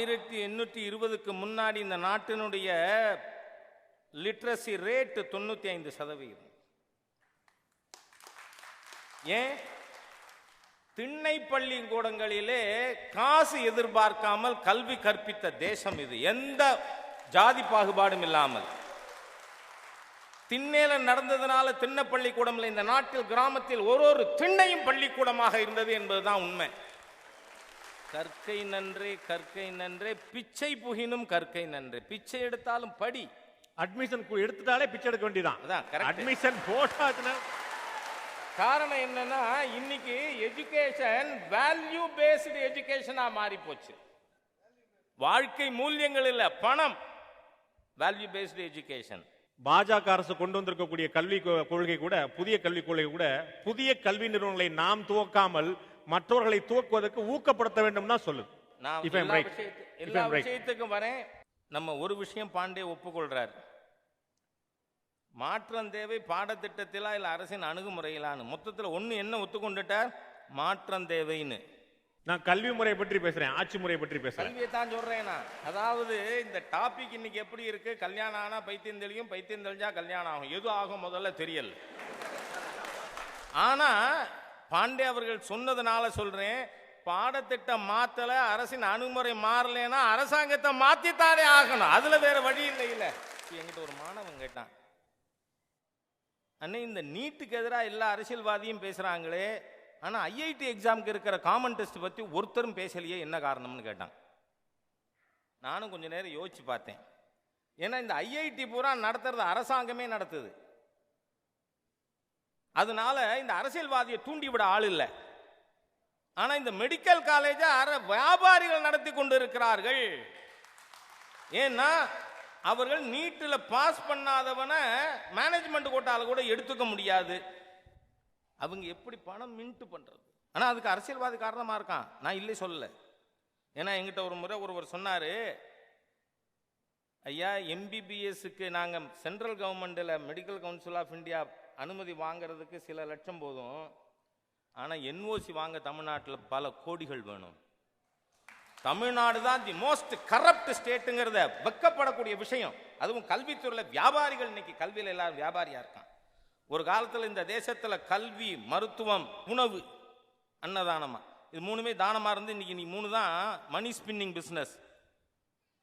1820க்கு முன்னாடி இந்த நாட்டினுடைய லிட்ரசி ரேட் 95%. ஏன்? திண்ணை பள்ளிக்கூடங்களிலே காசு எதிர்பார்க்காமல் கல்வி கற்பித்த தேசம் இது, எந்த ஜாதி பாகுபாடும் இல்லாமல். திண்ணையில நடந்ததுனால திண்ணை பள்ளிக்கூடம் இந்த நாட்டில் கிராமத்தில் ஒரு திண்ணையும் பள்ளிக்கூடமாக இருந்தது என்பதுதான் உண்மை. கற்கை நன்றே கற்கை நன்றே பிச்சை புகினும் கற்கை நன்றே. பிச்சை எடுத்தாலும் படி. அட்மிஷன் எடுத்துட்டாலே பிச்சை எடுக்க வேண்டியதான். அட்மிஷன் போட்டாச்சுன்னா காரணம் என்னன்னா, இன்னைக்கு எஜுகேஷன் வேல்யூ பேஸ்டு எஜுகேஷனா மாறி போச்சு. வாழ்க்கை மூல்யங்கள் இல்ல, பணம். Value based education. பாஜக அரசு கொண்டு வந்திருக்கக்கூடிய கல்வி கொள்கை கூட, புதிய கல்விக் கொள்கை கூட, புதிய கல்வி நிறுவனங்களை நாம் துவக்காமல் மற்றவர்களை துவக்குவதற்கு ஊக்கப்படுத்த வேண்டும் தான் சொல்லுது. எல்லா விஷயத்துக்கும் வரேன். நம்ம ஒரு விஷயம் பாண்டே ஒப்புக்கொள்றார், மாற்றம் தேவை பாடத்திட்டத்திலா இல்ல அரசின் அணுகுமுறையிலான்னு. மொத்தத்தில் ஒண்ணு என்ன ஒத்துக்கொண்டுட்டார், மாற்றம் தேவைன்னு. நான் கல்வி முறை பற்றி பேசுறேன், ஆட்சி முறை பற்றி பேசுறேன். கல்வியை தான் சொல்றேன் நான். அதாவது இந்த டாபிக் இன்னைக்கு எப்படி இருக்கு, கல்யாணம் ஆனா பைத்தியம் தெளியும், பைத்தியம் தெளிஞ்சா கல்யாணம் ஆகும். எது ஆகும் முதல்ல தெரியல. ஆனா பாண்டே அவர்கள் சொன்னதுனால சொல்றேன், பாடத்திட்டம் மாத்தல, அரசின் அணுகுமுறை மாறலன்னா அரசாங்கத்தை மாத்தித்தானே ஆகணும். அதுல வேற வழி இல்லை. இல்ல, என்கிட்ட ஒரு மாணவன் கேட்டான், அண்ணே இந்த நீட்டுக்கு எதிராக எல்லா அரசியல்வாதியும் பேசுறாங்களே, ஆனா ஐஐடி எக்ஸாமுக்கு இருக்கிற காமன் டெஸ்ட் பத்தி ஒருத்தரும் பேசலையே, என்ன காரணம்னு கேட்டான். நானும் கொஞ்ச நேரம் யோசிச்சு பார்த்தேன். ஏன்னா இந்த ஐஐடி பூரா நடத்துறது அரசாங்கமே நடத்துது. அதனால இந்த அரசியல்வாதியை தூண்டிவிட ஆள் இல்லை. ஆனா இந்த மெடிக்கல் காலேஜ வியாபாரிகள் நடத்தி கொண்டு இருக்கிறார்கள். ஏன்னா அவர்கள் நீட்டில் பாஸ் பண்ணாதவனை மேனேஜ்மெண்ட் கோட்டால கூட எடுத்துக்க முடியாது. அவங்க எப்படி பணம் மின்ட் பண்றது? ஆனா அதுக்கு அரசியல்வாதி காரணமா இருக்கான், நான் இல்லை சொல்லல. ஏன்னா எங்கிட்ட ஒரு முறை ஒருவர் சொன்னாரு, ஐயா எம்பிபிஎஸ்க்கு நாங்க சென்ட்ரல் கவர்மெண்ட்ல மெடிக்கல் கவுன்சில் ஆஃப் இந்தியா அனுமதி வாங்கிறதுக்கு சில லட்சம் போதும், ஆனா என்ஓசி வாங்க தமிழ்நாட்டில் பல கோடிகள் வேணும். தமிழ்நாடு தான் தி மோஸ்ட் கரப்ட் ஸ்டேட்டுங்கிறத வெக்கப்படக்கூடிய விஷயம். அதுவும் கல்வித்துறையில வியாபாரிகள், இன்னைக்கு கல்வியில எல்லாரும் வியாபாரியா இருக்கான். ஒரு காலத்தில் இந்த தேசத்துல கல்வி, மருத்துவம், உணவு, அன்னதானமா, இது மூணுமே தானமா இருந்து இன்னைக்கு நீ மூணு தான் மணி ஸ்பின்னிங் பிசினஸ்.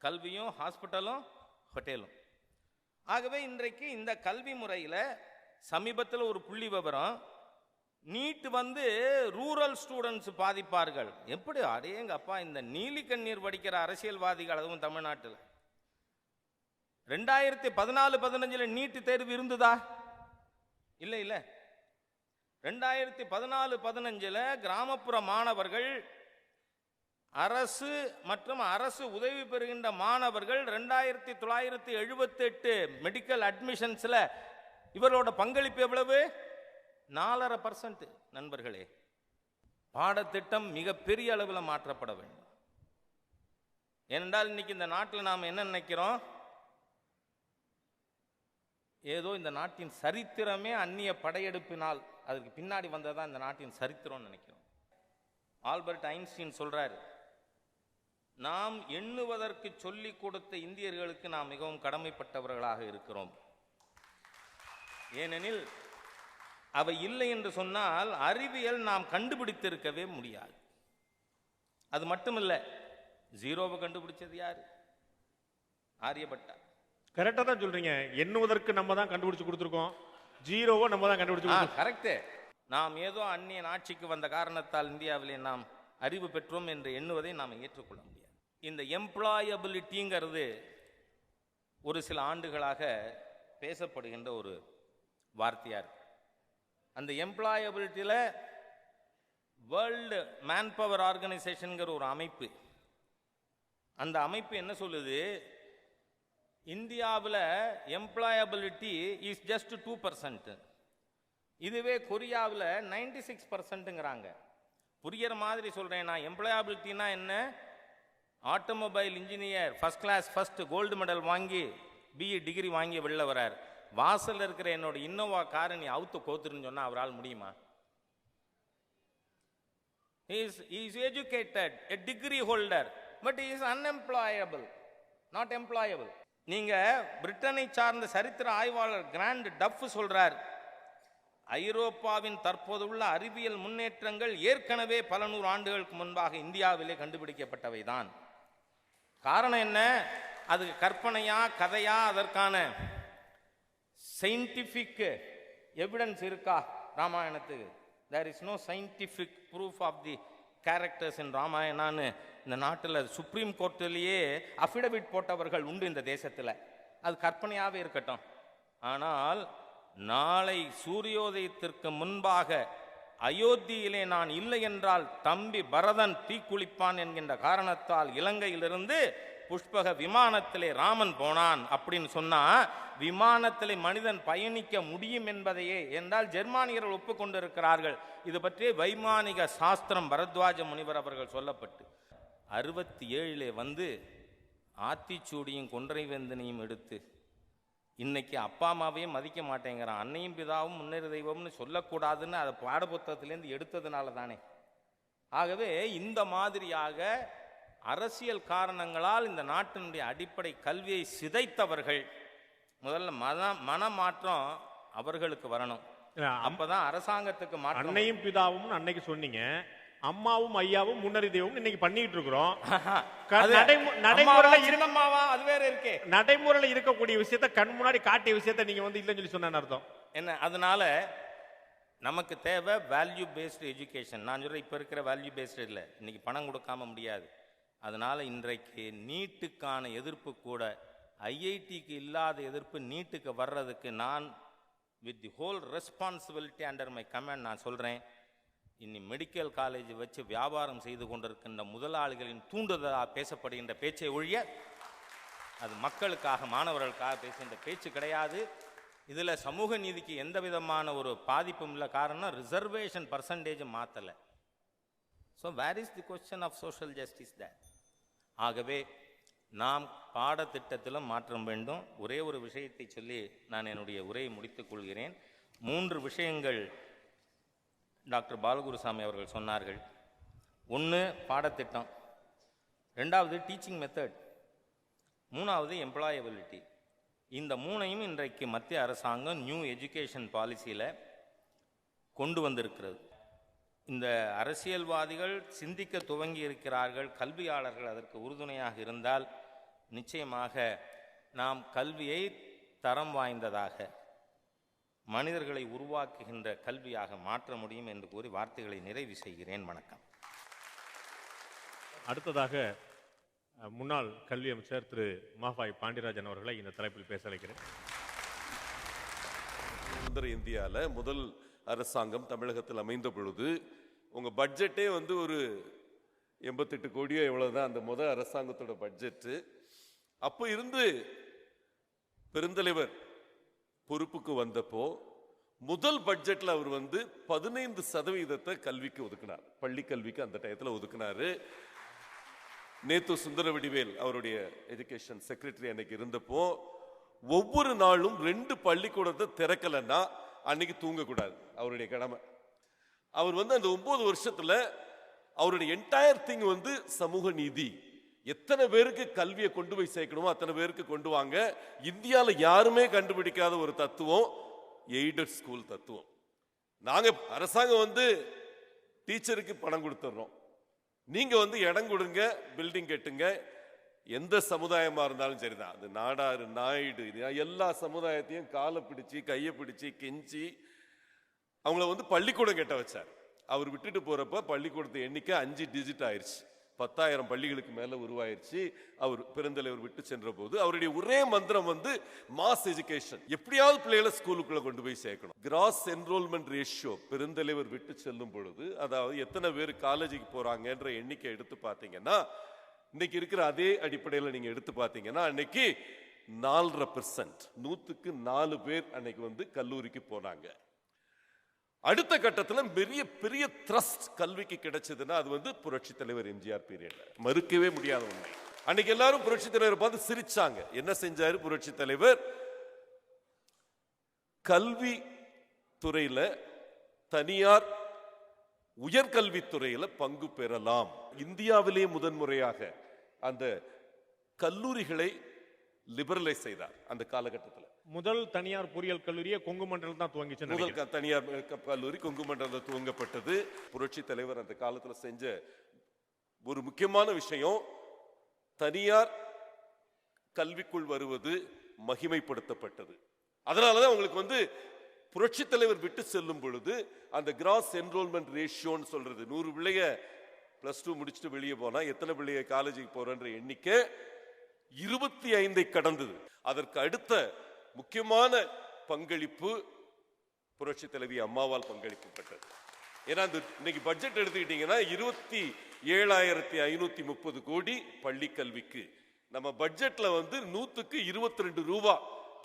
கல்வியும், ஹாஸ்பிட்டலும், ஹோட்டலும். ஆகவே இன்றைக்கு இந்த கல்வி முறையில சமீபத்தில் ஒரு புள்ளி விவரம், நீட் ரூரல் ஸ்டூடெண்ட்ஸ் பாதிப்பார்கள். எப்படி? அடேங்க அப்பா, இந்த நீலி கண்ணீர் வடிக்கிற அரசியல்வாதிகள், அதுவும் தமிழ்நாட்டில் 2014-15 நீட் தேர்வு இருந்ததா? இல்ல இல்ல. 2014-15 கிராமப்புற மாணவர்கள், அரசு மற்றும் அரசு உதவி பெறுகின்ற மாணவர்கள் 2978 மெடிக்கல் அட்மிஷன்ஸ்ல இவர்களோட பங்களிப்பு எவ்வளவு? 4.5%. நண்பர்களே, பாடத்திட்டம் மிகப்பெரிய அளவில் மாற்றப்பட வேண்டும். ஏனென்றால் இன்னைக்கு இந்த நாட்டில் நாம் என்ன நினைக்கிறோம், ஏதோ இந்த நாட்டின் சரித்திரமே அந்நிய படையெடுப்பினால் அதுக்கு பின்னாடி வந்ததான் இந்த நாட்டின் சரித்திரம் நினைக்கிறோம். ஆல்பர்ட் ஐன்ஸ்டீன் சொல்றாரு, நாம் எண்ணுவதற்கு சொல்லிக் கொடுத்த இந்தியர்களுக்கு நாம் மிகவும் கடமைப்பட்டவர்களாக இருக்கிறோம். ஏனெனில் அவை இல்லை என்று சொன்னால் அறிவியல் நாம் கண்டுபிடித்திருக்கவே முடியாது. அது மட்டுமில்லை, ஜீரோவை கண்டுபிடிச்சது யாரு? ஆரியப்பட்டா. கரெக்டா தான் சொல்றீங்க. எண்ணுவதற்கு நம்ம தான் கண்டுபிடிச்சு கொடுத்துருக்கோம், ஜீரோவை நம்ம தான் கண்டுபிடிச்சு. கரெக்ட். நாம் ஏதோ அந்நியன் ஆட்சிக்கு வந்த காரணத்தால் இந்தியாவிலே நாம் அறிவு பெற்றோம் என்று எண்ணுவதை நாம் ஏற்றுக்கொள்ள முடியாது. இந்த எம்ப்ளாயபிலிட்டிங்கிறது ஒரு சில ஆண்டுகளாக பேசப்படுகின்ற ஒரு வார்த்தையா இருக்கு. அந்த எம்ப்ளாயபிலிட்டியில வேர்ல்டு மேன் பவர் ஆர்கனைசேஷன்ங்கிற ஒரு அமைப்பு, அந்த அமைப்பு என்ன சொல்லுது, இந்தியாவில் எம்ப்ளாயபிலிட்டி இஸ் ஜஸ்ட் 2%. இதுவே கொரியாவில் 96%ங்கிறாங்க. புரிகிற மாதிரி சொல்றேன் நான். எம்ப்ளாயபிலிட்டினா என்ன? Automobile engineer first class first gold medal வாங்கி பிஇ டிகிரி வாங்கி வெளில வரார், வாசல்ல இருக்கிற என்னோட இன்னோவா காரை நீ அவுத்து கோத்துருன்னு சொன்னா அவரால் முடியுமா? He is educated, a degree holder, but is unemployable, not employable. நீங்க பிரிட்டனை சார்ந்த சரித்திர ஆய்வாளர் கிராண்ட் டஃப் சொல்றார், ஐரோப்பாவின் தற்போதுள்ள அறிவியல் முன்னேற்றங்கள் ஏற்கனவே பல நூறு ஆண்டுகளுக்கு முன்பாக இந்தியாவிலே கண்டுபிடிக்கப்பட்டவைதான். காரணம் என்ன? அதுக்கு கற்பனையா கதையா அதற்கான சயின்டிபிக் எவிடன்ஸ் இருக்கா? ராமாயணத்துக்கு there is no scientific proof of the characters in ராமாயணான்னு இந்த நாட்டில் சுப்ரீம் கோர்ட்டிலேயே அஃபிடவிட் போட்டவர்கள் உண்டு இந்த தேசத்தில். அது கற்பனையாகவே இருக்கட்டும். ஆனால் நாளை சூரியோதயத்திற்கு முன்பாக அயோத்தியிலே நான் இல்லை என்றால் தம்பி பரதன் தீக்குளிப்பான் என்கின்ற காரணத்தால் இலங்கையிலிருந்து புஷ்பக விமானத்திலே ராமன் போனான் அப்படின்னு சொன்னா விமானத்திலே மனிதன் பயணிக்க முடியும் என்பதையே என்றால் ஜெர்மானியர்கள் ஒப்புக்கொண்டிருக்கிறார்கள். இது பற்றிய வைமானிக சாஸ்திரம் பரத்வாஜ முனிவர் அவர்கள் சொல்லப்பட்டு 67 வந்து ஆத்திச்சூடியும் கொன்றை வேந்தனையும் எடுத்து இன்னைக்கு அப்பா அம்மாவையும் மதிக்க மாட்டேங்கிறான். அன்னையும் பிதாவும் முன்னேறு தெய்வம்னு சொல்லக்கூடாதுன்னு அதை பாடப்புத்தகத்திலேருந்து எடுத்ததுனால தானே. ஆகவே இந்த மாதிரியாக அரசியல் காரணங்களால் இந்த நாட்டினுடைய அடிப்படை கல்வியை சிதைத்தவர்கள் முதல்ல மனமாற்றம் அவர்களுக்கு வரணும். அப்பதான் அரசாங்கத்துக்கு மாற்றம். அன்னையும் பிதாவும் அன்னைக்கு சொன்னீங்க, அம்மாவும் ஐயாவும் முன்னறி தெய்வம் இன்னைக்கு பண்ணிட்டு இருக்கிறோம். நடைமுறையில் இருக்கக்கூடிய விஷயத்த கண் முன்னாடி காட்டிய விஷயத்த நீங்க வந்து இல்லைன்னு சொல்லி சொன்ன அர்த்தம் என்ன? அதனால நமக்கு தேவை வேல்யூ பேஸ்டு எஜுகேஷன். நான் சொல்றேன், இப்ப இருக்கிற வேல்யூ பேஸ்டு இல்லை, இன்னைக்கு பணம் கொடுக்காம முடியாது. அதனால இன்றைக்கு நீட்டுக்கான எதிர்ப்பு கூட ஐஐடிக்கு இல்லாத எதிர்ப்பு நீட்டுக்கு வர்றதுக்கு நான் with the whole responsibility under my command நான் சொல்றேன், இன்னி மெடிக்கல் காலேஜ் வச்சு வியாபாரம் செய்து கொண்டிருக்கின்ற முதலாளிகளின் தூண்டுதலாக பேசப்படுகின்ற பேச்சை ஒழிய அது மக்களுக்காக மாணவர்களுக்காக பேசுகின்ற பேச்சு கிடையாது. இதில் சமூக நீதிக்கு எந்த விதமான ஒரு பாதிப்பும் இல்லை. காரணம் ரிசர்வேஷன் பர்சன்டேஜ் மாற்றலை. So where is the question of social justice there? ஆகவே நாம் பாடத்திட்டத்திலும் மாற்றம் வேண்டும். ஒரே ஒரு விஷயத்தை சொல்லி நான் என்னுடைய உரையை முடித்துக் கொள்கிறேன். 3 விஷயங்கள் டாக்டர் பாலகுருசாமி அவர்கள் சொன்னார்கள். 1 பாடத்திட்டம், 2வது டீச்சிங் மெத்தட், 3வது எம்ப்ளாயபிலிட்டி. இந்த 3ஐயும் இன்றைக்கு மத்திய அரசாங்கம் நியூ எஜுகேஷன் பாலிசியில் கொண்டு வந்திருக்கிறது. இந்த அரசியல்வாதிகள் சிந்திக்க துவங்கி இருக்கிறார்கள். கல்வியாளர்கள் அதற்கு உறுதுணையாக இருந்தால் நிச்சயமாக நாம் கல்வியை தரம் வாய்ந்ததாக மனிதர்களை உருவாக்குகின்ற கல்வியாக மாற்ற முடியும் என்று கூறி வார்த்தைகளை நிறைவு செய்கிறேன். வணக்கம். அடுத்ததாக முன்னாள் கல்வி அமைச்சர் திரு மாஃபாய் பாண்டியராஜன் அவர்களை இந்த தலைப்பில் பேச அழைக்கிறேன். சுதந்திர இந்தியாவில் முதல் அரசாங்கம் தமிழகத்தில் அமைந்த பொழுது உங்க பட்ஜெட்டே வந்து ஒரு 88 கோடியோ எவ்வளவுதான் அந்த முதல் அரசாங்கத்தோட பட்ஜெட்டு. அப்போ இருந்து பெருந்தலைவர் பொறுப்புக்கு வந்தப்போ முதல் பட்ஜெட்ல அவர் வந்து 15% கல்விக்கு ஒதுக்கினார். பள்ளி கல்விக்கு அந்த டயத்தில் ஒதுக்கினாரு. நேத்து சுந்தரவடிவேல் அவருடைய எஜுகேஷன் செக்ரட்டரி அன்னைக்கு இருந்தப்போ ஒவ்வொரு நாளும் 2 பள்ளிக்கூடத்தை திறக்கலன்னா அன்னைக்கு தூங்கக்கூடாது, அவருடைய கடமை. அவர் வந்து அந்த 9 வருஷத்துல அவருடைய என்டையர் திங் வந்து சமூக நீதி. எத்தனை பேருக்கு கல்வியை கொண்டு போய் சேர்க்கணுமோ அத்தனை பேருக்கு கொண்டு வாங்க. இந்தியாவில் யாருமே கண்டுபிடிக்காத ஒரு தத்துவம் எய்டட் ஸ்கூல் தத்துவம். நாங்க அரசாங்கம் வந்து டீச்சருக்கு பணம் கொடுத்துறோம், நீங்க வந்து இடம் கொடுங்க, பில்டிங் கட்டுங்க. எந்த சமுதாயமா இருந்தாலும் சரிதான், அது நாடாரு நாயுடு எல்லா சமுதாயத்தையும் காலை பிடிச்சி கையை பிடிச்சி கெஞ்சி அவங்கள வந்து பள்ளிக்கூடம் கட்ட வச்சார். அவர் விட்டுட்டு போறப்ப பள்ளிக்கூடத்து எண்ணிக்கை 5 டிஜிட் ஆயிடுச்சு. 10,000 பள்ளிகளுக்கு மேல உருவாயிருச்சு. அவர் பெருந்தலைவர் விட்டு சென்ற போது அவருடைய ஒரே மந்திரம் வந்து மாஸ் எஜுகேஷன். எப்படியாவது பிள்ளைகளை ஸ்கூலுக்குள்ள கொண்டு போய் சேர்க்கணும். கிராஸ் என்ரோல்மெண்ட் ரேஷியோ பெருந்தலைவர் விட்டு செல்லும் பொழுது, அதாவது எத்தனை பேர் காலேஜுக்கு போறாங்கன்ற எண்ணிக்கை எடுத்து பார்த்தீங்கன்னா, இன்னைக்கு இருக்கிற அதே அடிப்படையில் நீங்க எடுத்து பார்த்தீங்கன்னா அன்னைக்கு 4.5%, 100க்கு 4 பேர் அன்னைக்கு வந்து கல்லூரிக்கு போனாங்க. அடுத்த கட்டத்தில் பெரிய பெரிய த்ரஸ்ட் கல்விக்கு கிடைச்சதுன்னா அது வந்து புரட்சி தலைவர் எம்ஜிஆர் பீரியட். மறுக்கவே முடியாத உண்மை. அன்னைக்கு எல்லாரும் புரட்சி தலைவரை பார்த்து சிரிச்சாங்க. என்ன செஞ்சாரு புரட்சி தலைவர்? கல்வி துறையில தனியார் உயர்கல்வித்துறையில பங்கு பெறலாம். இந்தியாவிலேயே முதன்முறையாக அந்த கல்லூரிகளை லிபரலைஸ் செய்தார். அந்த காலகட்டத்தில் முதல் தனியார் பொறியியல் கல்லூரியை கொங்கு மண்டலம் தான் துவங்கிச்சு. முதல் தனியார் கல்லூரி கொங்கு மண்டலத்தில் துவங்கப்பட்டது. புரட்சி தலைவர் அந்த காலத்தில் செஞ்ச ஒரு முக்கியமான விஷயம், தனியார் கல்விக்குள் வருவது மகிமைப்படுத்தப்பட்டது. அதனாலதான் உங்களுக்கு புரட்சி தலைவர் விட்டு செல்லும் பொழுது அந்த கிராஸ் என்ரோல்மெண்ட் ரேஷியோன்னு சொல்றது, 100 பிள்ளைய +2 முடிச்சுட்டு வெளியே போனா எத்தனை பிள்ளைய காலேஜுக்கு போறன்ற எண்ணிக்கை 25 கடந்தது. அதற்கு அடுத்த முக்கியமான பங்களிப்பு புரட்சி தலைவி அம்மாவால் பங்களிக்கப்பட்டது. ஏன்னா இன்னைக்கு பட்ஜெட் எடுத்துக்கிட்டீங்கன்னா 27,530 கோடி பள்ளி கல்விக்கு. நம்ம பட்ஜெட்ல 100க்கு 22 ரூபா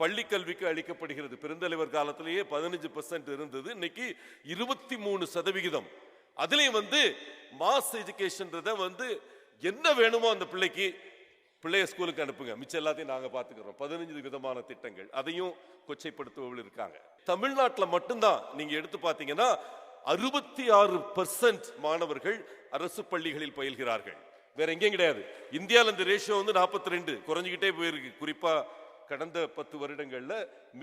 பள்ளி கல்விக்கு அளிக்கப்படுகிறது. பெருந்தலைவர் காலத்திலேயே 15% இருந்தது, இன்னைக்கு 23%. அதுலயும் மாஸ் எஜுகேஷன் என்ன வேணுமோ அந்த பிள்ளைக்கு பிள்ளைய ஸ்கூலுக்கு அனுப்புங்க, மிச்சம் எல்லாத்தையும் நாங்க பாத்துக்கிறோம். 15 விதமான திட்டங்கள், அதையும் கொச்சைப்படுத்துபவர்கள் இருக்காங்க. தமிழ்நாட்டில் மட்டும்தான் நீங்க எடுத்து பாத்தீங்கன்னா 66% மாணவர்கள் அரசு பள்ளிகளில் பயில்கிறார்கள். வேற எங்கேயும் கிடையாது. இந்தியாவில் இந்த ரேஷியோ 42 குறைஞ்சிக்கிட்டே போயிருக்கு. குறிப்பா கடந்த 10 வருடங்கள்ல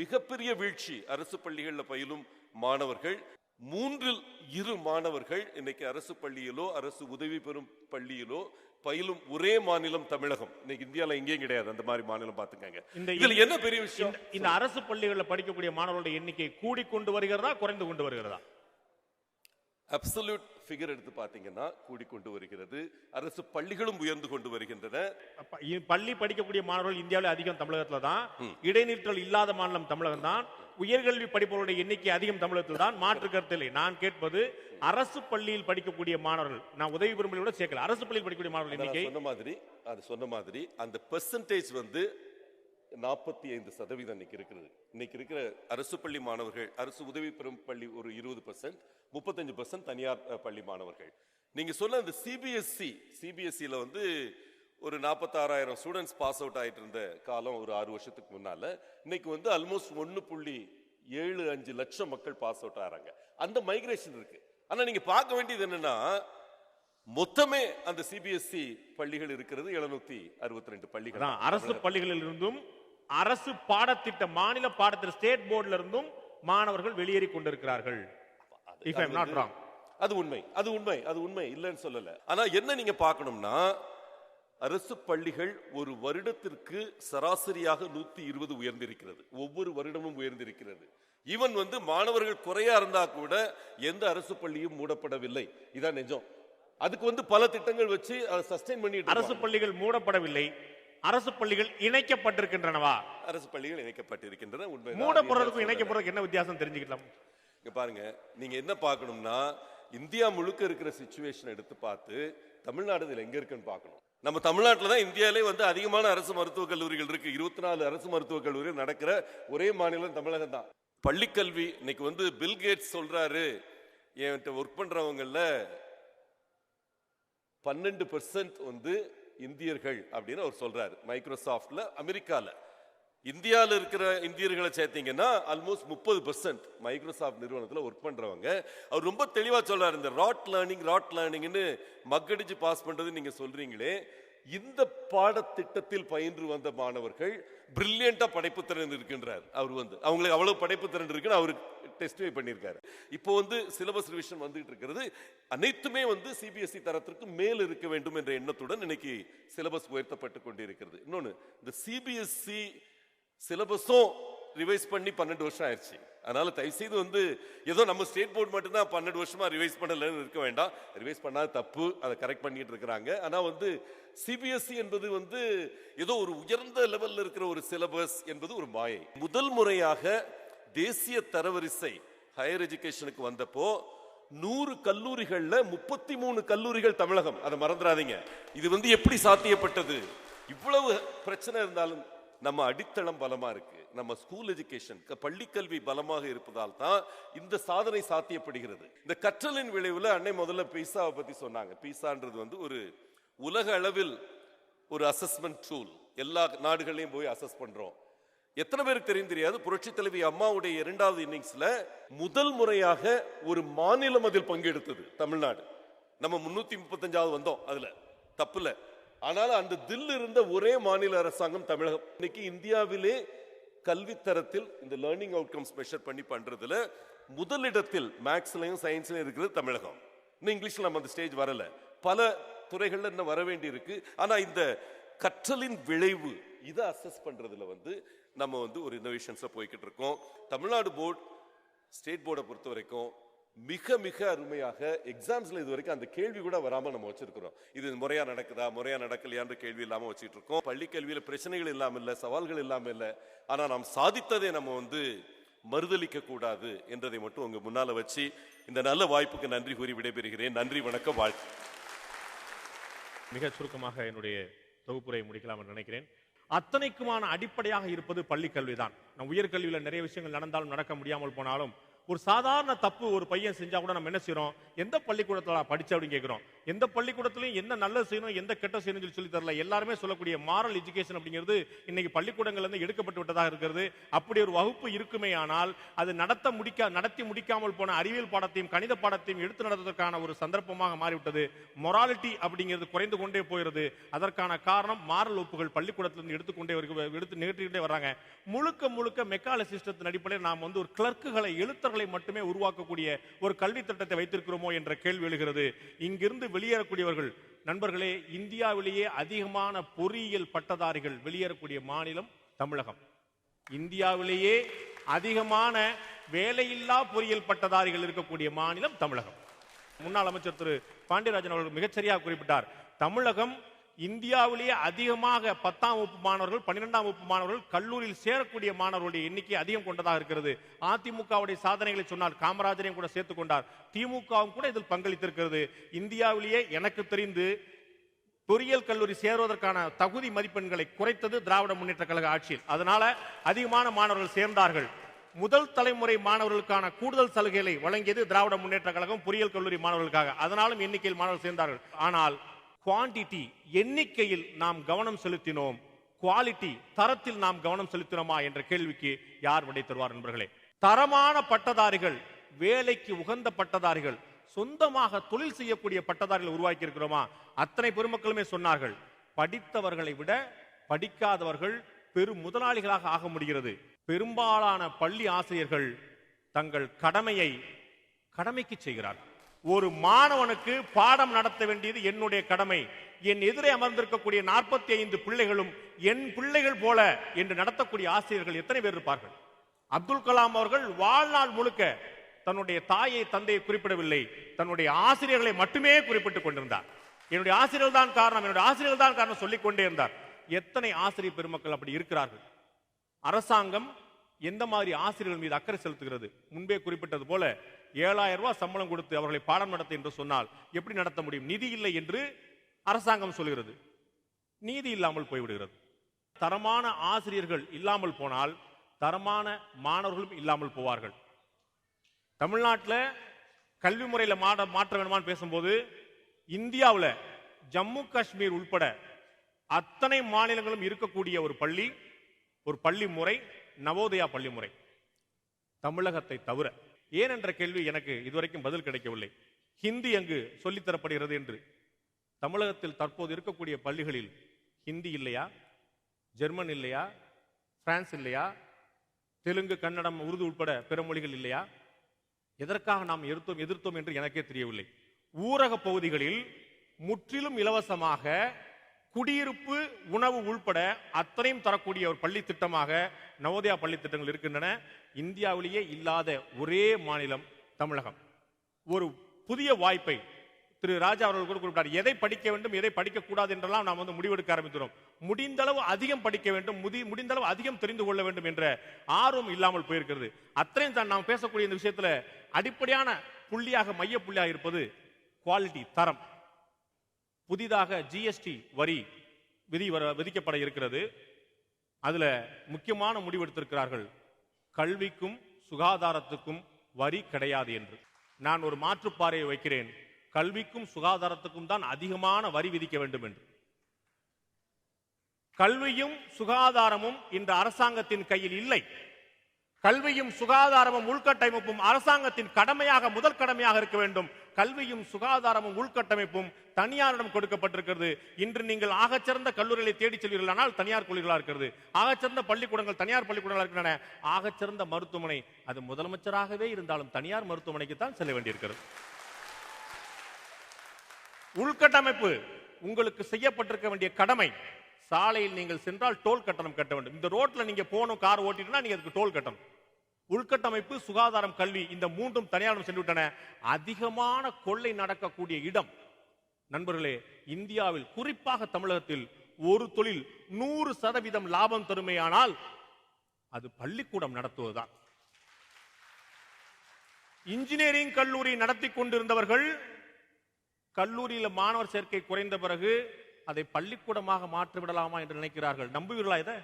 மிகப்பெரிய வீழ்ச்சி. அரசு பள்ளிகளில் பயிலும் மாணவர்கள் 3 மாணவர்கள் இன்னைக்கு அரசு பள்ளியிலோ அரசு உதவி பெறும் பள்ளியிலோ பயிலும் ஒரே மாநிலம் தமிழகம். இன்னைக்கு இந்தியாவில் எங்கேயும் கிடையாது அந்த மாதிரி மாநிலம். பாத்துக்கங்க, இதுல என்ன பெரிய விஷயம், இந்த அரசு பள்ளிகளில் படிக்கக்கூடிய மாணவர்களுடைய எண்ணிக்கை கூடிக்கொண்டு வருகிறதா குறைந்து கொண்டு வருகிறதா? அப்சல்யூட் ஃபிகர் எடுத்து பாத்தீங்கன்னா கூடிக்கொண்டு வருகிறது. அரசு பள்ளிகளும் உயர்ந்து கொண்டு வருகின்றன. பள்ளி படிக்கக்கூடிய மாணவர்கள் இந்தியாவில் அதிகம் தமிழகத்துல தான். இடைநிற்றல் இல்லாத மாநிலம் தமிழகம் தான். உயர்கல்வி படிப்பவர்களுடைய எண்ணிக்கை அதிகம் தமிழகத்தில் தான், மாற்று கருத்தில்லை. நான் கேட்பது அரசு பள்ளியில் படிக்கக்கூடிய மாணவர்கள், நான் உதவி பெறும் சேர்க்கல, அரசு பள்ளியில் படிக்கக்கூடிய மாணவர்கள் எண்ணிக்கை சொன்ன மாதிரி அந்த பெர்சன்டேஜ் 45% இன்னைக்கு இருக்கிறது. இன்னைக்கு இருக்கிற அரசு பள்ளி மாணவர்கள், அரசு உதவி பெறும் பள்ளி ஒரு 20%, 35% தனியார் பள்ளி மாணவர்கள். நீங்க சொன்ன அந்த சிபிஎஸ்சில ஒரு 46,000 ஸ்டூடெண்ட்ஸ் பாஸ் அவுட் ஆயிட்டு இருந்த காலம் ஒரு 6 வருஷத்துக்கு முன்னால, இன்னைக்கு ஆல்மோஸ்ட் 1.75 லட்சம் மக்கள் பாஸ் அவுட் ஆறாங்க. அந்த மைக்ரேஷன் இருக்கு. ஆனா நீங்க பார்க்க வேண்டியது என்னன்னா, மொத்தமே அந்த சிபிஎஸ்சி பள்ளிகள் இருக்கிறது 762 பள்ளிகள். அரசு பள்ளிகளில் இருந்தும் அரசு பாடத்திட்ட மாநில பாடத்திட்ட ஸ்டேட் போர்டுல இருந்தும் மாணவர்கள் வெளியேறி கொண்டிருக்கிறார்கள். அது உண்மை இல்லைன்னு சொல்லல. ஆனா என்ன நீங்க பார்க்கணும்னா, அரசு பள்ளிகள் ஒரு வருடத்திற்கு சராசரியாக 120 உயர்ந்திருக்கிறது. ஒவ்வொரு வருடமும் உயர்ந்திருக்கிறது. ஈவன் மாணவர்கள் குறையா இருந்தா கூட எந்த அரசு பள்ளியும் மூடப்படவில்லை. இதான் நிஜம். அதுக்கு பல திட்டங்கள் வச்சு அதை சஸ்டெயின் பண்ணிட்டு. அரசு பள்ளிகள் மூடப்படவில்லை, அரசு பள்ளிகள் இணைக்கப்பட்டிருக்கின்றனவா? அரசு பள்ளிகள் இணைக்கப்பட்டிருக்கின்றன. உண்மை. மூடப்படுறதுக்கும் இணைக்கப்படுறதுக்கு என்ன வித்தியாசம் தெரிஞ்சுக்கலாம். பாருங்க, நீங்க என்ன பார்க்கணும்னா, இந்தியா முழுக்க இருக்கிற சிச்சுவேஷன் எடுத்து பார்த்து தமிழ்நாடு இதுல எங்க இருக்குன்னு பார்க்கணும். நம்ம தமிழ்நாட்டில் தான் இந்தியாவிலே அதிகமான அரசு மருத்துவக் கல்லூரிகள் இருக்கு. 24 அரசு மருத்துவக் கல்லூரி நடக்கிற ஒரே மாநிலம் தமிழகம் தான். பள்ளிக்கல்வி இன்னைக்கு பில் கேட்ஸ் சொல்றாரு, என்கிட்ட ஒர்க் பண்றவங்கல 12% இந்தியர்கள் அப்படின்னு அவர் சொல்றாரு. மைக்ரோசாஃப்ட்ல, அமெரிக்கால. இந்தியாவில் இருக்கிற இந்தியர்களை சேர்த்தீங்கன்னா ஆல்மோஸ்ட் 30% மைக்ரோசாஃப்ட் நிறுவனத்தில் ஒர்க் பண்றவங்க. அவர் ரொம்ப தெளிவா சொல்றாரு, இந்த ராட் லேர்னிங்னு மக்கடிச்சு பாஸ் பண்றது நீங்க சொல்றீங்களே, இந்த பாடத்திட்டத்தில் பயின்று வந்த மாணவர்கள் பிரில்லியண்டா படைப்பு திறன் இருக்கின்றார். அவர் அவங்களுக்கு அவ்வளவு படைப்பு திறன் இருக்குன்னு அவரு டெஸ்டிஃபை பண்ணியிருக்காரு. இப்போ சிலபஸ் ரிவிஷன் வந்துட்டு இருக்கிறது. அனைத்துமே சிபிஎஸ்இ தரத்திற்கு மேல் இருக்க வேண்டும் என்ற எண்ணத்துடன் இன்னைக்கு சிலபஸ் உயர்த்தப்பட்டு கொண்டிருக்கிறது. இன்னொன்னு, இந்த சிபிஎஸ்இ சிலபஸும் ரிவைஸ் பண்ணி 12 வருஷம் ஆயிடுச்சு. அதனால தயவு செய்து ஏதோ நம்ம ஸ்டேட் போர்டு மட்டும்தான் 12 வருஷமா ரிவைஸ் பண்ணலன்னு இருக்க வேண்டாம். ரிவைஸ் பண்ணாத தப்பு, அதை கரெக்ட் பண்ணிட்டு இருக்கிறாங்க. ஆனா சிபிஎஸ்இ என்பது ஏதோ ஒரு உயர்ந்த லெவல்ல இருக்கிற ஒரு சிலபஸ் என்பது ஒரு மாயை. முதல் முறையாக தேசிய தரவரிசை ஹையர் எஜுகேஷனுக்கு வந்தப்போ 100 கல்லூரிகள்ல 33 கல்லூரிகள் தமிழகம். அதை மறந்துடாதீங்க. இது எப்படி சாத்தியப்பட்டது? இவ்வளவு பிரச்சனை இருந்தாலும் நம்ம அடித்தளம் பலமா இருக்கு. நம்ம ஸ்கூல் எஜுகேஷன், பள்ளி கல்வி பலமாக இருப்பதால் தான் இந்த சாதனை சாத்தியப்படுகிறது. இந்த கற்றலின் விளைவுல அன்னை முதல்ல பீசாவை பத்தி சொன்னாங்க. பீசான்றது ஒரு உலக அளவில் ஒரு அசஸ்மெண்ட் டூல். எல்லா நாடுகளையும் போய் அசஸ் பண்றோம். எத்தனை பேருக்கு தெரியாது, புரட்சி தலைவி அம்மாவுடைய 2வது இன்னிங்ஸ்ல முதல் முறையாக ஒரு மாநிலம் அதில் பங்கெடுத்தது தமிழ்நாடு. நம்ம 335வது வந்தோம், அதுல தப்புல. ஆனாலும் அந்த தில் இருந்த ஒரே மாநில அரசாங்கம் தமிழகம். இன்னைக்கு இந்தியாவிலே கல்வித்தரத்தில் இந்த லேர்னிங் அவுட்கம்ஸ் மெஷர் பண்ணி பண்றதுல முதலிடத்தில் மேக்ஸ்லயும் சயின்ஸ்லயும் இருக்கிறது தமிழகம். இன்னும் இங்கிலீஷ்ல நம்ம அந்த ஸ்டேஜ் வரல, பல துறைகள்ல இன்னும் வர வேண்டி இருக்கு. ஆனா இந்த கற்றலின் விளைவு இதை அசஸ் பண்றதுல நம்ம ஒரு இன்னோவேஷன்ஸா போய்கிட்டு இருக்கோம். தமிழ்நாடு போர்டு ஸ்டேட் போர்டை பொறுத்த வரைக்கும் மிக மிக அருமையாக எக்ஸாம்ஸ்ல இது வரைக்கும் அந்த கேள்வி கூட வராம நம்ம வச்சிருக்கிறோம். இது முறையா நடக்குதா முறையா நடக்கலையான்ற கேள்வி இல்லாம வச்சுட்டு இருக்கோம். பள்ளி கல்வியில பிரச்சனைகள் இல்லாம இல்ல, சவால்கள் இல்லாம இல்ல, ஆனா நாம் சாதித்ததை நம்ம மறுதலிக்க கூடாது என்றதை மட்டும் உங்க முன்னால வச்சு இந்த நல்ல வாய்ப்புக்கு நன்றி கூறி விடைபெறுகிறேன். நன்றி, வணக்கம், வாழ்த்து. மிக சுருக்கமாக என்னுடைய தொகுப்புரை முடிக்கலாம் என்று நினைக்கிறேன். அத்தனைக்குமான அடிப்படையாக இருப்பது பள்ளி கல்விதான். நம் உயர்கல்வியில நிறைய விஷயங்கள் நடந்தாலும் நடக்க முடியாமல் போனாலும் ஒரு சாதாரண தப்பு ஒரு பையன் செஞ்சா கூட நம்ம என்ன செய்யறோம், எந்த பள்ளிக்கூடத்துல படிச்ச அப்படின்னு கேட்கிறோம். எந்த பள்ளிக்கூடத்திலையும் என்ன நல்லது செய்யணும் எந்த கெட்ட செய்யணும் சொல்லி தரல. எல்லாருமே சொல்லக்கூடிய மாரல் எஜுகேஷன் அப்படிங்கிறது இன்னைக்கு பள்ளிக்கூடங்கள்ல இருந்து எடுக்கப்பட்டு விட்டதாக இருக்கிறது. அப்படி ஒரு வகுப்பு இருக்குமே ஆனால் அது நடத்தி முடிக்காமல் போன அறிவியல் பாடத்தையும் கணித பாடத்தையும் எடுத்து நடத்துவதற்கான ஒரு சந்தர்ப்பமாக மாறிவிட்டது. மொராலிட்டி அப்படிங்கிறது குறைந்து கொண்டே போகிறது. அதற்கான காரணம் மாரல் வகுப்புகள் பள்ளிக்கூடத்திலிருந்து எடுத்து நிகழ்த்திக்கிட்டே வர்றாங்க. முழுக்க முழுக்க மெக்கால சிஸ்டத்தின் அடிப்படையில் நாம் ஒரு கிளர்க்குகளை எழுத்தர்களை மட்டுமே உருவாக்கக்கூடிய ஒரு கல்வி திட்டத்தை வைத்திருக்கிறோமோ என்ற கேள்வி எழுகிறது. இங்கிருந்து வெளியேறக்கூடியவர்கள் நண்பர்களே, இந்தியாவிலேயே அதிகமான பொறியியல் பட்டதாரிகள் வெளியேறக்கூடிய மாநிலம் தமிழகம். இந்தியாவிலேயே அதிகமான வேலையில்லா பொறியியல் பட்டதாரிகள் இருக்கக்கூடிய மாநிலம் தமிழகம். முன்னாள் அமைச்சர் திரு பாண்டியராஜன் அவர்கள் மிகச்சரியாக குறிப்பிட்டார். தமிழகம் இந்தியாவிலேயே அதிகமாக 10ஆம் வகுப்பு மாணவர்கள் 12ஆம் வகுப்பு மாணவர்கள் கல்லூரியில் சேரக்கூடிய மாணவர்களுடைய எண்ணிக்கை அதிகம் கொண்டதாக இருக்கிறது. அதிமுகவுடைய சாதனைகளை சொன்னால் காமராஜரையும் கூட சேர்த்துக் கொண்டார். திமுகவும் கூட இதில் பங்களித்திருக்கிறது. இந்தியாவிலேயே எனக்கு தெரிந்து பொறியியல் கல்லூரி சேருவதற்கான தகுதி மதிப்பெண்களை குறைத்தது திராவிட முன்னேற்ற கழக ஆட்சியில். அதனால அதிகமான மாணவர்கள் சேர்ந்தார்கள். முதல் தலைமுறை மாணவர்களுக்கான கூடுதல் சலுகைகளை வழங்கியது திராவிட முன்னேற்ற கழகம் பொறியியல் கல்லூரி மாணவர்களுக்காக. அதனாலும் எண்ணிக்கையில் மாணவர்கள் சேர்ந்தார்கள். ஆனால் குவான்டிட்டி எண்ணிக்கையில் நாம் கவனம் செலுத்தினோம், குவாலிட்டி தரத்தில் நாம் கவனம் செலுத்தினோமா என்ற கேள்விக்கு யார் விடை தருவார் நண்பர்களே? தரமான பட்டதாரிகள், வேலைக்கு உகந்த பட்டதாரிகள், சொந்தமாக தொழில் செய்யக்கூடிய பட்டதாரிகள் உருவாக்கி இருக்கிறோமா? அத்தனை பெருமக்களுமே சொன்னார்கள், படித்தவர்களை விட படிக்காதவர்கள் பெரும் முதலாளிகளாக ஆக முடிகிறது. பெரும்பாலான பள்ளி ஆசிரியர்கள் தங்கள் கடமைக்கு செய்கிறார்கள். ஒரு மாணவனுக்கு பாடம் நடத்த வேண்டியது என்னுடைய கடமை. என் எதிரே அமர்ந்திருக்கக்கூடிய 45 பிள்ளைகளும் என் பிள்ளைகள் போல என்று நடத்தக்கூடிய ஆசிரியர்கள் எத்தனை பேர் இருப்பார்கள்? அப்துல் கலாம் அவர்கள் வாழ்நாள் முழுக்க தன்னுடைய தாயை தந்தையை குறிப்பிடவில்லை, தன்னுடைய ஆசிரியர்களை மட்டுமே குறிப்பிட்டுக் கொண்டிருந்தார். என்னுடைய ஆசிரியர்கள் தான் காரணம், என்னுடைய ஆசிரியர்கள் தான் காரணம் சொல்லிக் கொண்டே இருந்தார். எத்தனை ஆசிரியர் பெருமக்கள் அப்படி இருக்கிறார்கள்? அரசாங்கம் எந்த மாதிரி ஆசிரியர்கள் மீது அக்கறை செலுத்துகிறது? முன்பே குறிப்பிட்டது போல 7000 ரூபாய் சம்பளம் கொடுத்து அவர்களை பாடம் நடத்த என்று சொன்னால் எப்படி நடத்த முடியும்? நிதி இல்லை என்று அரசாங்கம் சொல்கிறது, நீதி இல்லாமல் போய்விடுகிறது. தரமான ஆசிரியர்கள் இல்லாமல் போனால் தரமான மாணவர்களும் இல்லாமல் போவார்கள். தமிழ்நாட்டில் கல்வி முறையில் மாற்ற வேணுமான்னு பேசும்போது இந்தியாவில் ஜம்மு காஷ்மீர் உட்பட அத்தனை மாநிலங்களும் இருக்கக்கூடிய ஒரு பள்ளி முறை நவோதயா பள்ளி முறை, தமிழகத்தை தவிர. ஏன் என்ற கேள்வி எனக்கு இதுவரைக்கும் பதில் கிடைக்கவில்லை. ஹிந்தி அங்கு சொல்லித்தரப்படுகிறது என்று. தமிழகத்தில் தற்போது இருக்கக்கூடிய பள்ளிகளில் ஹிந்தி இல்லையா? ஜெர்மன் இல்லையா? பிரான்ஸ் இல்லையா? தெலுங்கு, கன்னடம், உருது உட்பட பிற மொழிகள் இல்லையா? எதற்காக நாம் எதிர்த்தோம் என்று எனக்கே தெரியவில்லை. ஊரக பகுதிகளில் முற்றிலும் இலவசமாக குடியிருப்பு, உணவு உள்பட அத்தனையும் தரக்கூடிய ஒரு பள்ளி திட்டமாக நவோதயா பள்ளி திட்டங்கள் இருக்கின்றன. இந்தியாவிலேயே இல்லாத ஒரே மாநிலம் தமிழகம். ஒரு புதிய வாய்ப்பை திரு ராஜா அவர்கள் கூட குறிப்பிட்டார். எதை படிக்க வேண்டும், எதை படிக்க கூடாது என்றெல்லாம் நாம் முடிவெடுக்க ஆரம்பிக்கிறோம். முடிந்தளவு அதிகம் படிக்க வேண்டும், முடிந்தளவு அதிகம் தெரிந்து கொள்ள வேண்டும் என்ற ஆர்வம் இல்லாமல் போயிருக்கிறது. அத்தனையும் தான் நாம் பேசக்கூடிய இந்த விஷயத்துல அடிப்படையான புள்ளியாக, மைய புள்ளியாக இருப்பது குவாலிட்டி, தரம். புதிதாக ஜிஎஸ்டி வரி விதிக்கப்பட இருக்கிறது. அதுல முக்கியமான முடிவெடுத்திருக்கிறார்கள், கல்விக்கும் சுகாதாரத்துக்கும் வரி கிடையாது என்று. நான் ஒரு மாற்றுப்பார்வையை வைக்கிறேன், கல்விக்கும் சுகாதாரத்துக்கும் தான் அதிகமான வரி விதிக்க வேண்டும் என்று. கல்வியும் சுகாதாரமும் இந்த அரசாங்கத்தின் கையில் இல்லை. கல்வியும் சுகாதாரமும் உள்கட்டமைப்பும் அரசாங்கத்தின் கடமையாக, முதல் கடமையாக இருக்க வேண்டும். கல்வியும் சுகாதாரமும் உள்கட்டமைப்பும் தனியாரிடம் கொடுக்கப்பட்டிருக்கிறது. இன்று நீங்கள் ஆகச்சிறந்த கல்லூரிகளை தேடி செல்வீர்களானால் தனியார் கல்லூரிகளாக இருக்கிறது. ஆகச்சிறந்த பள்ளிக்கூடங்கள் தனியார் பள்ளிக்கூடங்களாக இருக்கின்றன. ஆகச்சிறந்த மருத்துவமனை அது முதலமைச்சராகவே இருந்தாலும் தனியார் மருத்துவமனைக்கு தான் செல்ல வேண்டியிருக்கிறது. உள்கட்டமைப்பு உங்களுக்கு செய்யப்பட்டிருக்க வேண்டிய கடமை. சாலையில் நீங்கள் சென்றால் டோல் கட்டணம் கட்ட வேண்டும். இந்த ரோட்ல நீங்க போகணும், கார் ஓட்டிட்டுனா நீங்க அதுக்கு டோல் கட்டணும். உள்கட்டமைப்பு, சுகாதாரம், கல்வி இந்த மூன்றும் தனியாரிடம் சென்று விட்டன. அதிகமான கொள்ளை நடக்கக்கூடிய இடம் நண்பர்களே இந்தியாவில், குறிப்பாக தமிழகத்தில் ஒரு தொழில் 100% லாபம் தருமையானால் அது பள்ளிக்கூடம் நடத்துவதுதான். இன்ஜினியரிங் கல்லூரி நடத்தி கொண்டிருந்தவர்கள் கல்லூரியில் மாணவர் சேர்க்கை குறைந்த பிறகு அதை பள்ளிக்கூடமாக மாற்றி விடலாமா என்று நினைக்கிறார்கள். நம்புவீர்களா இதை?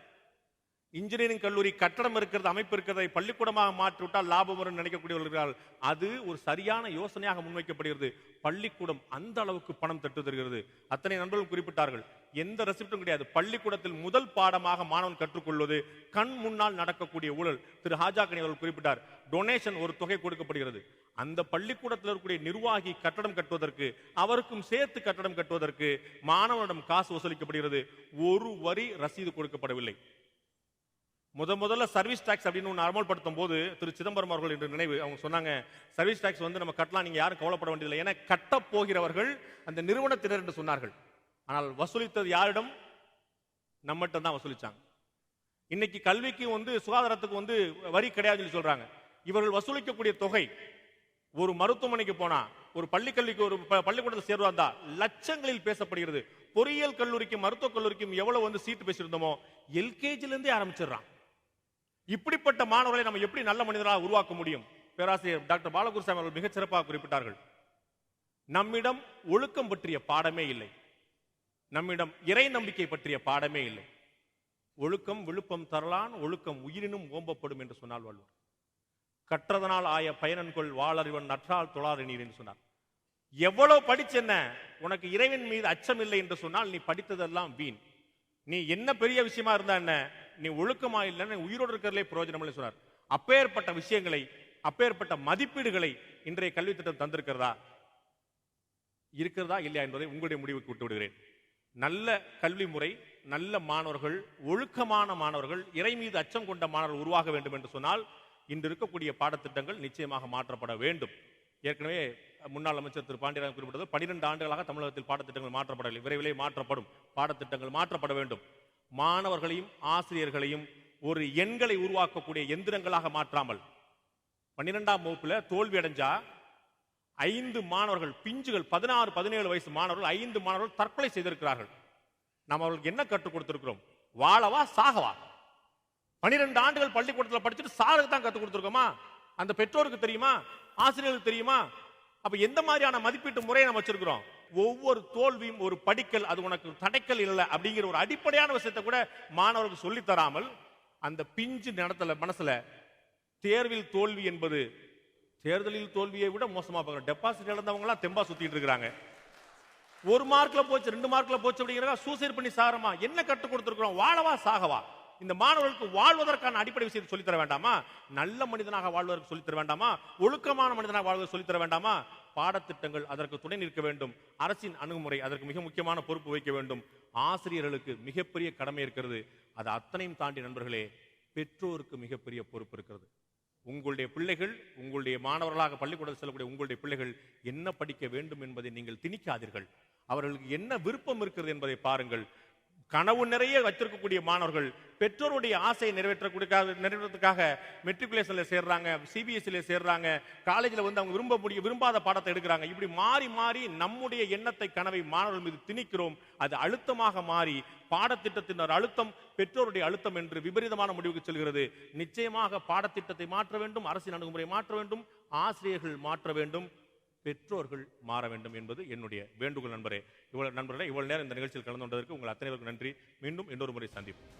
இன்ஜினியரிங் கல்லூரி கட்டடம் இருக்கிறது, அமைப்பு இருக்கிறதை பள்ளிக்கூடமாக மாற்றிவிட்டால் லாபம் வரும் நினைக்கக்கூடியவர்கள். அது ஒரு சரியான யோசனையாக முன்வைக்கப்படுகிறது. பள்ளிக்கூடம் அந்த அளவுக்கு பணம் தட்டு தருகிறது. அத்தனை நண்பர்கள் குறிப்பிட்டார்கள். எந்த ரெசிப்டும் கிடையாது. பள்ளிக்கூடத்தில் முதல் பாடமாக மாணவன் கற்றுக்கொள்வது கண் முன்னால் நடக்கக்கூடிய ஊழல். திரு ஹாஜாக்கனி அவர்கள் குறிப்பிட்டார். டொனேஷன் ஒரு தொகை கொடுக்கப்படுகிறது. அந்த பள்ளிக்கூடத்தில் இருக்கக்கூடிய நிர்வாகி கட்டடம் கட்டுவதற்கு, அவருக்கும் சேர்த்து கட்டடம் கட்டுவதற்கு மாணவனிடம் காசு வசூலிக்கப்படுகிறது. ஒரு வரி ரசீது கொடுக்கப்படவில்லை. முதல்ல சர்வீஸ் டாக்ஸ் அப்படின்னு ஒன்று அமல்படுத்தும் போது திரு சிதம்பரம் அவர்கள் என்று நினைவு, அவங்க சொன்னாங்க சர்வீஸ் டாக்ஸ் வந்து நம்ம கட்டலாம், நீங்க யாரும் கவலைப்பட வேண்டியதில்லை, ஏன்னா கட்ட போகிறவர்கள் அந்த நிறுவனத்தினர் என்று சொன்னார்கள். ஆனால் வசூலித்தது யாரிடம்? நம்மகிட்ட தான் வசூலிச்சாங்க. இன்னைக்கு கல்விக்கு வந்து சுகாதாரத்துக்கு வந்து வரி கிடையாதுன்னு சொல்றாங்க. இவர்கள் வசூலிக்கக்கூடிய தொகை, ஒரு மருத்துவமனைக்கு போனா, ஒரு பள்ளிக்கல்விக்கு, ஒரு பள்ளிக்கூடத்தில் சேர்வதா லட்சங்களில் பேசப்படுகிறது. பொறியியல் கல்லூரிக்கும் மருத்துவக் கல்லூரிக்கும் எவ்வளவு வந்து சீட்டு பேசியிருந்தோமோ எல்கேஜில இருந்தே ஆரம்பிச்சிடறான். இப்படிப்பட்ட மாணவர்களை நம்ம எப்படி நல்ல மனிதராக உருவாக்க முடியும்? பேராசிரியர் டாக்டர் பாலகுருசாமி அவர்கள் மிகச் சிறப்பாக குறிப்பிட்டார்கள். நம்மிடம் ஒழுக்கம் பற்றிய பாடமே இல்லை, நம்மிடம் இறை நம்பிக்கை பற்றிய பாடமே இல்லை. ஒழுக்கம் விழுப்பம் தரலான், ஒழுக்கம் உயிரினும் ஓம்பப்படும் என்று சொன்னால் வள்ளுவர். கற்றதனால் ஆய பயனன்கொள் வாளறிவன் நற்றால் தொழாறு நீர் என்று சொன்னார். எவ்வளவு படிச்சு என்ன, உனக்கு இறைவன் மீது அச்சம் இல்லை என்று சொன்னால் நீ படித்ததெல்லாம் வீண். நீ என்ன பெரிய விஷயமா இருந்தா என்ன, நீ ஒழுக்கமா இல்லைன்னு உயிரோடு இருக்கிறதுலே பிரயோஜனம் இல்லை சொன்னார். அப்பேற்பட்ட விஷயங்களை, அப்பேற்பட்ட மதிப்பீடுகளை இன்றைய கல்வி திட்டம் தந்திருக்கிறதா, இருக்கிறதா இல்லையா என்பதை உங்களுடைய முடிவுக்கு விட்டு விடுகிறேன். நல்ல கல்வி முறை, நல்ல மாணவர்கள், ஒழுக்கமான மாணவர்கள், இறை மீது அச்சம் கொண்ட மாணவர்கள் உருவாக வேண்டும் என்று சொன்னால் இன்று இருக்கக்கூடிய பாடத்திட்டங்கள் நிச்சயமாக மாற்றப்பட வேண்டும். ஏற்கனவே முன்னாள் அமைச்சர் திரு பாண்டியராஜன் குறிப்பிட்டது, 12 ஆண்டுகளாக தமிழகத்தில் பாடத்திட்டங்கள் மாற்றப்படவில்லை. விரைவிலே மாற்றப்படும். பாடத்திட்டங்கள் மாற்றப்பட வேண்டும். மாணவர்களையும் ஆசிரியர்களையும் ஒரு எண்களை உருவாக்கக்கூடிய எந்திரங்களாக மாற்றாமல், 12ஆம் வகுப்புல தோல்வி அடைஞ்சா 5 மாணவர்கள், பிஞ்சுகள், 16, 17 வயசு மாணவர்கள், 5 மாணவர்கள் தற்கொலை செய்திருக்கிறார்கள். நாம் அவர்களுக்கு என்ன கற்றுக் கொடுத்திருக்கிறோம்? வாழவா சாகவா? 12 ஆண்டுகள் பள்ளிக்கூடத்தில் படிச்சுட்டு சாருக்கு தான் கற்றுக் கொடுத்திருக்கோமா? அந்த பெற்றோருக்கு தெரியுமா? ஆசிரியர்களுக்கு தெரியுமா? அப்ப எந்த மாதிரியான மதிப்பீட்டு முறையை நம்ம வச்சிருக்கிறோம்? ஒவ்வொரு தோல்வியும் ஒரு படிக்கல், அது உனக்கு தடைக்கல் இல்லை அப்படிங்கிற ஒரு அடிப்படையான விஷயத்தை கூட மாணவர்களுக்கு சொல்லி தராமல், அந்த பிஞ்சு நடத்தல மனசுல தேர்வில் தோல்வி என்பது தேர்தலில் தோல்வியை விட மோசமா பார்க்கணும். டெபாசிட் இழந்தவங்க எல்லாம் தெம்பா சுத்திட்டு இருக்காங்க. 1 மார்க்ல போச்சு, 2 மார்க்ல போச்சு அப்படிங்கிற சூசைட் பண்ணி சாகரமா? என்ன கற்றுக் கொடுத்திருக்கிறோம்? வாழவா சாகவா? இந்த மாணவர்களுக்கு வாழ்வதற்கான அடிப்படை விஷயத்தை சொல்லித்தர வேண்டாமா? நல்ல மனிதனாக வாழ்வதற்கு சொல்லித்தர வேண்டாமா? ஒழுக்கமான மனிதனாக வாழ்வதற்கு சொல்லித்தர வேண்டாமா? பாடத்திட்டங்கள் அதற்கு துணை நிற்க வேண்டும். அரசின் அணுகுமுறை அதற்கு மிக முக்கியமான பொறுப்பு வைக்க வேண்டும். ஆசிரியர்களுக்கு மிகப்பெரிய கடமை இருக்கிறது. அது அத்தனையும் தாண்டி நண்பர்களே, பெற்றோருக்கு மிகப்பெரிய பொறுப்பு இருக்கிறது. உங்களுடைய பிள்ளைகள், உங்களுடைய மாணவர்களாக பள்ளிக்கூடத்தில் செல்லக்கூடிய உங்களுடைய பிள்ளைகள் என்ன படிக்க வேண்டும் என்பதை நீங்கள் திணிக்காதீர்கள். அவர்களுக்கு என்ன விருப்பம் இருக்கிறது என்பதை பாருங்கள். கனவு நிறைய வச்சிருக்கக்கூடிய மாணவர்கள் பெற்றோருடைய ஆசையை நிறைவேற்றத்துக்காக மெட்ரிகுலேஷன்ல சேர்றாங்க, சிபிஎஸ்சில சேர்றாங்க, காலேஜில் வந்து அவங்க விரும்பாத பாடத்தை எடுக்கிறாங்க. இப்படி மாறி மாறி நம்முடைய எண்ணத்தை, கனவை மாணவர்கள் மீது திணிக்கிறோம். அது அழுத்தமாக மாறி பாடத்திட்டத்தின் அழுத்தம் பெற்றோருடைய அழுத்தம் என்று விபரீதமான முடிவுக்கு செல்கிறது. நிச்சயமாக பாடத்திட்டத்தை மாற்ற வேண்டும், அரசின் அணுகுமுறை மாற்ற வேண்டும், ஆசிரியர்கள் மாற்ற வேண்டும், பெற்றோர்கள் மாற வேண்டும் என்பது என்னுடைய வேண்டுகோள். நண்பர்களே, இவ்வளவு நேரம் இந்த நிகழ்ச்சியில் கலந்து கொண்டதற்கு உங்கள் அத்தனை பேருக்கும் நன்றி. மீண்டும் இன்னொரு முறை சந்திப்போம்.